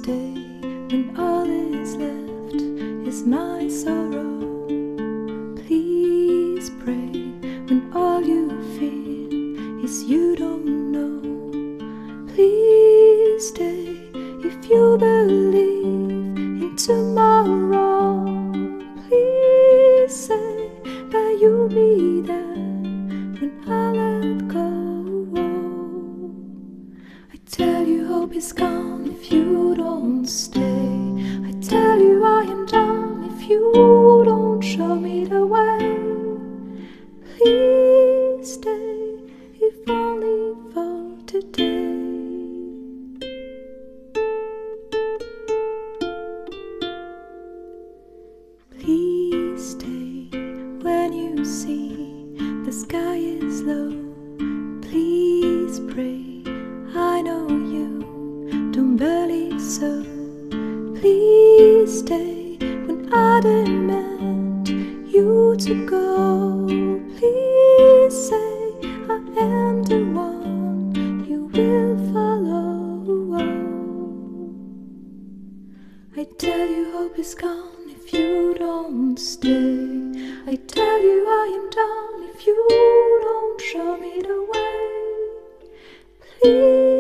stay when all is left is my sorrow. Please pray when all you feel is you don't know. Please stay if you believe in tomorrow. Please say that you'll be there when I let go. I tell you hope is gone if you don't stay. I tell you I am done if you don't show me the way. Please stay if only for today. Please stay when you see the sky is low. Please pray, I know you don't believe so. Please stay when I demand you to go. Please say I am the one you will follow. I tell you hope is gone if you don't stay. I tell you I am done if you don't show me the way. Please